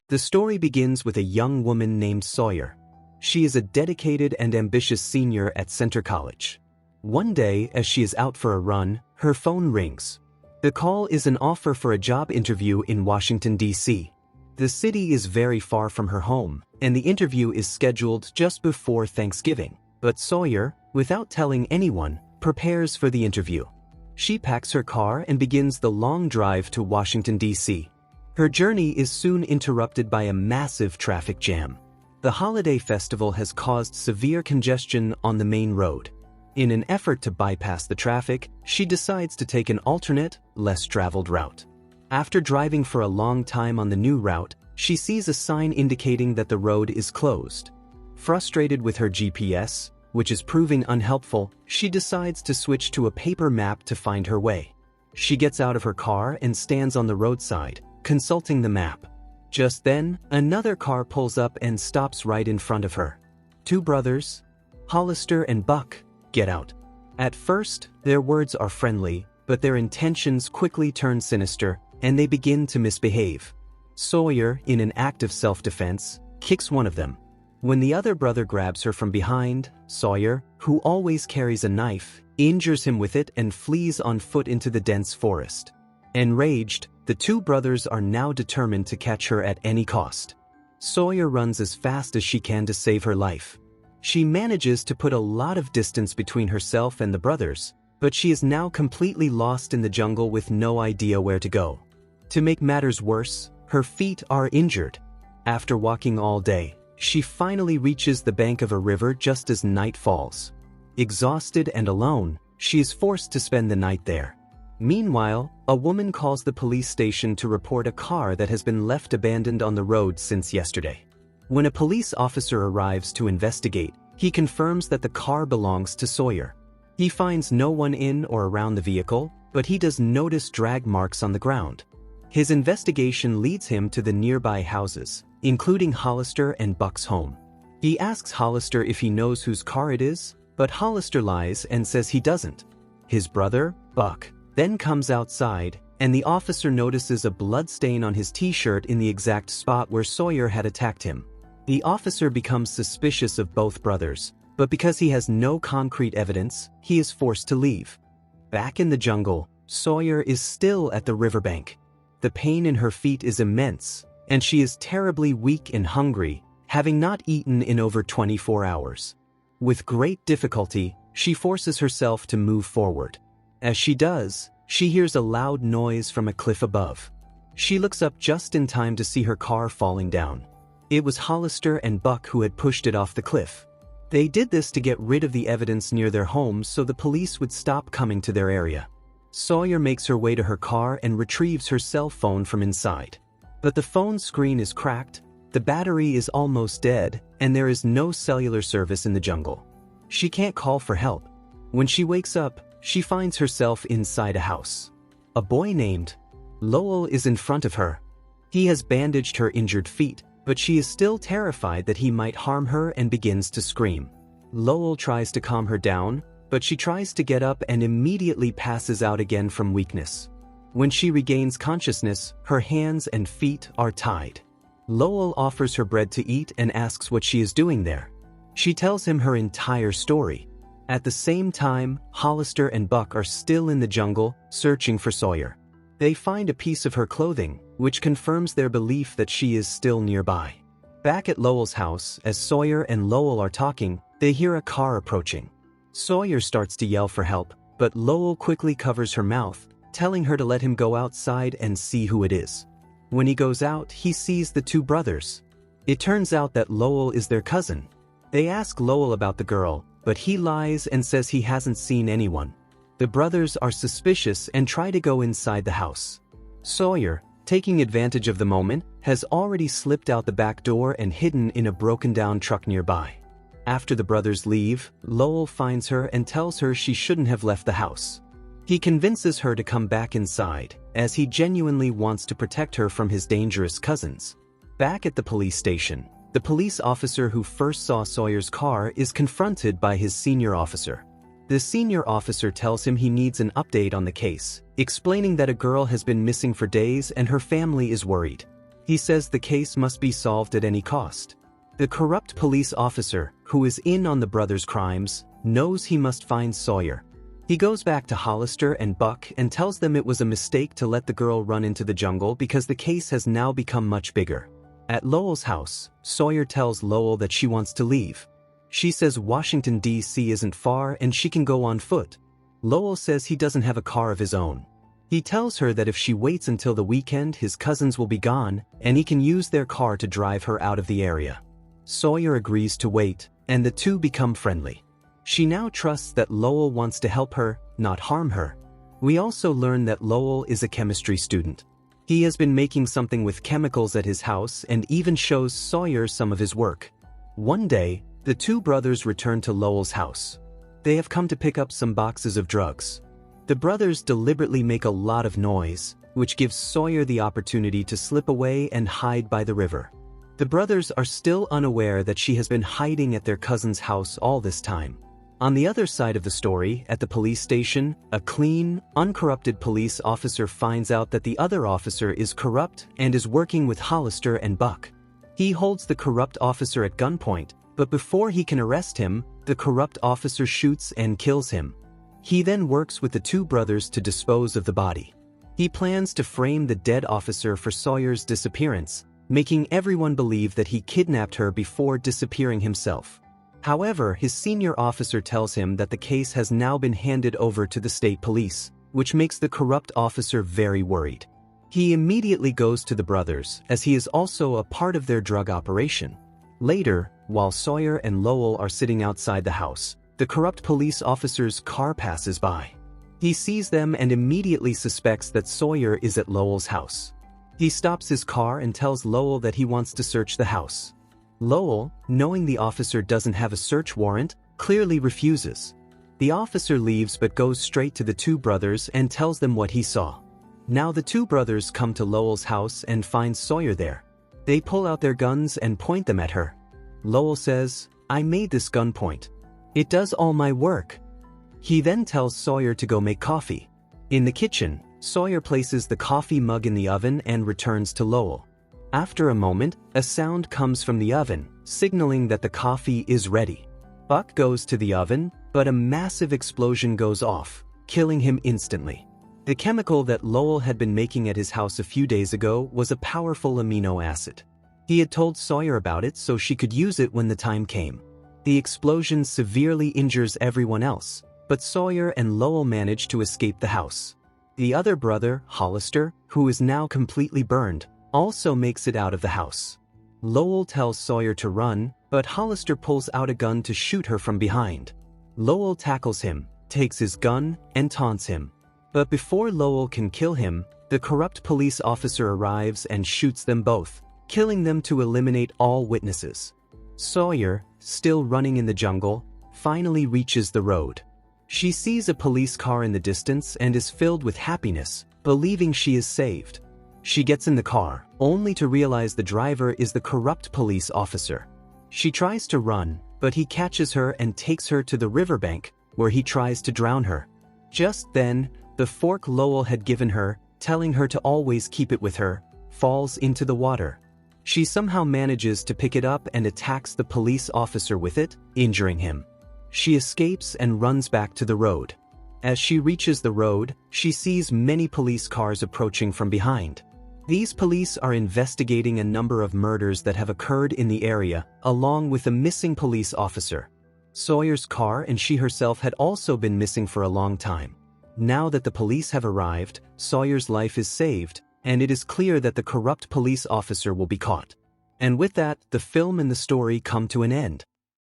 The story begins with a young woman named Sawyer. She is a dedicated and ambitious senior at Center College. One day, as she is out for a run, her phone rings. The call is an offer for a job interview in Washington, D.C. The city is very far from her home, and the interview is scheduled just before Thanksgiving. But Sawyer, without telling anyone, prepares for the interview. She packs her car and begins the long drive to Washington, D.C. Her journey is soon interrupted by a massive traffic jam. The holiday festival has caused severe congestion on the main road. In an effort to bypass the traffic, she decides to take an alternate, less traveled route. After driving for a long time on the new route, she sees a sign indicating that the road is closed. Frustrated with her GPS, which is proving unhelpful, she decides to switch to a paper map to find her way. She gets out of her car and stands on the roadside, consulting the map. Just then, another car pulls up and stops right in front of her. Two brothers, Hollister and Buck, get out. At first, their words are friendly, but their intentions quickly turn sinister, and they begin to misbehave. Sawyer, in an act of self-defense, kicks one of them. When the other brother grabs her from behind, Sawyer, who always carries a knife, injures him with it and flees on foot into the dense forest. Enraged, the two brothers are now determined to catch her at any cost. Sawyer runs as fast as she can to save her life. She manages to put a lot of distance between herself and the brothers, but she is now completely lost in the jungle with no idea where to go. To make matters worse, her feet are injured. After walking all day, she finally reaches the bank of a river just as night falls. Exhausted and alone, she is forced to spend the night there. Meanwhile, a woman calls the police station to report a car that has been left abandoned on the road since yesterday. When a police officer arrives to investigate, he confirms that the car belongs to Sawyer. He finds no one in or around the vehicle, but he does notice drag marks on the ground. His investigation leads him to the nearby houses, including Hollister and Buck's home. He asks Hollister if he knows whose car it is, but Hollister lies and says he doesn't. His brother, Buck, then comes outside, and the officer notices a blood stain on his t-shirt in the exact spot where Sawyer had attacked him. The officer becomes suspicious of both brothers, but because he has no concrete evidence, he is forced to leave. Back in the jungle, Sawyer is still at the riverbank. The pain in her feet is immense, and she is terribly weak and hungry, having not eaten in over 24 hours. With great difficulty, she forces herself to move forward. As she does, she hears a loud noise from a cliff above. She looks up just in time to see her car falling down. It was Hollister and Buck who had pushed it off the cliff. They did this to get rid of the evidence near their homes so the police would stop coming to their area. Sawyer makes her way to her car and retrieves her cell phone from inside. But the phone screen is cracked, the battery is almost dead, and there is no cellular service in the jungle. She can't call for help. When she wakes up, she finds herself inside a house. A boy named Lowell is in front of her. He has bandaged her injured feet, but she is still terrified that he might harm her and begins to scream. Lowell tries to calm her down, but she tries to get up and immediately passes out again from weakness. When she regains consciousness, her hands and feet are tied. Lowell offers her bread to eat and asks what she is doing there. She tells him her entire story. At the same time, Hollister and Buck are still in the jungle, searching for Sawyer. They find a piece of her clothing, which confirms their belief that she is still nearby. Back at Lowell's house, as Sawyer and Lowell are talking, they hear a car approaching. Sawyer starts to yell for help, but Lowell quickly covers her mouth, telling her to let him go outside and see who it is. When he goes out, he sees the two brothers. It turns out that Lowell is their cousin. They ask Lowell about the girl, but he lies and says he hasn't seen anyone. The brothers are suspicious and try to go inside the house. Sawyer, taking advantage of the moment, has already slipped out the back door and hidden in a broken-down truck nearby. After the brothers leave, Lowell finds her and tells her she shouldn't have left the house. He convinces her to come back inside, as he genuinely wants to protect her from his dangerous cousins. Back at the police station, The police officer who first saw Sawyer's car is confronted by his senior officer. The senior officer tells him he needs an update on the case, explaining that a girl has been missing for days and her family is worried. He says the case must be solved at any cost. The corrupt police officer, who is in on the brothers' crimes, knows he must find Sawyer. He goes back to Hollister and Buck and tells them it was a mistake to let the girl run into the jungle because the case has now become much bigger. At Lowell's house, Sawyer tells Lowell that she wants to leave. She says Washington, D.C. isn't far and she can go on foot. Lowell says he doesn't have a car of his own. He tells her that if she waits until the weekend, his cousins will be gone and he can use their car to drive her out of the area. Sawyer agrees to wait, and the two become friendly. She now trusts that Lowell wants to help her, not harm her. We also learn that Lowell is a chemistry student. He has been making something with chemicals at his house and even shows Sawyer some of his work. One day, the two brothers return to Lowell's house. They have come to pick up some boxes of drugs. The brothers deliberately make a lot of noise, which gives Sawyer the opportunity to slip away and hide by the river. The brothers are still unaware that she has been hiding at their cousin's house all this time. On the other side of the story, at the police station, a clean, uncorrupted police officer finds out that the other officer is corrupt and is working with Hollister and Buck. He holds the corrupt officer at gunpoint, but before he can arrest him, the corrupt officer shoots and kills him. He then works with the two brothers to dispose of the body. He plans to frame the dead officer for Sawyer's disappearance, making everyone believe that he kidnapped her before disappearing himself. However, his senior officer tells him that the case has now been handed over to the state police, which makes the corrupt officer very worried. He immediately goes to the brothers, as he is also a part of their drug operation. Later, while Sawyer and Lowell are sitting outside the house, the corrupt police officer's car passes by. He sees them and immediately suspects that Sawyer is at Lowell's house. He stops his car and tells Lowell that he wants to search the house. Lowell, knowing the officer doesn't have a search warrant, clearly refuses. The officer leaves but goes straight to the two brothers and tells them what he saw. Now the two brothers come to Lowell's house and find Sawyer there. They pull out their guns and point them at her. Lowell says, "I made this gun point. It does all my work." He then tells Sawyer to go make coffee. In the kitchen, Sawyer places the coffee mug in the oven and returns to Lowell. After a moment, a sound comes from the oven, signaling that the coffee is ready. Buck goes to the oven, but a massive explosion goes off, killing him instantly. The chemical that Lowell had been making at his house a few days ago was a powerful amino acid. He had told Sawyer about it so she could use it when the time came. The explosion severely injures everyone else, but Sawyer and Lowell manage to escape the house. The other brother, Hollister, who is now completely burned, also makes it out of the house. Lowell tells Sawyer to run, but Hollister pulls out a gun to shoot her from behind. Lowell tackles him, takes his gun, and taunts him. But before Lowell can kill him, the corrupt police officer arrives and shoots them both, killing them to eliminate all witnesses. Sawyer, still running in the jungle, finally reaches the road. She sees a police car in the distance and is filled with happiness, believing she is saved. She gets in the car, only to realize the driver is the corrupt police officer. She tries to run, but he catches her and takes her to the riverbank, where he tries to drown her. Just then, the fork Lowell had given her, telling her to always keep it with her, falls into the water. She somehow manages to pick it up and attacks the police officer with it, injuring him. She escapes and runs back to the road. As she reaches the road, she sees many police cars approaching from behind. These police are investigating a number of murders that have occurred in the area, along with a missing police officer. Sawyer's car and she herself had also been missing for a long time. Now that the police have arrived, Sawyer's life is saved, and it is clear that the corrupt police officer will be caught. And with that, the film and the story come to an end.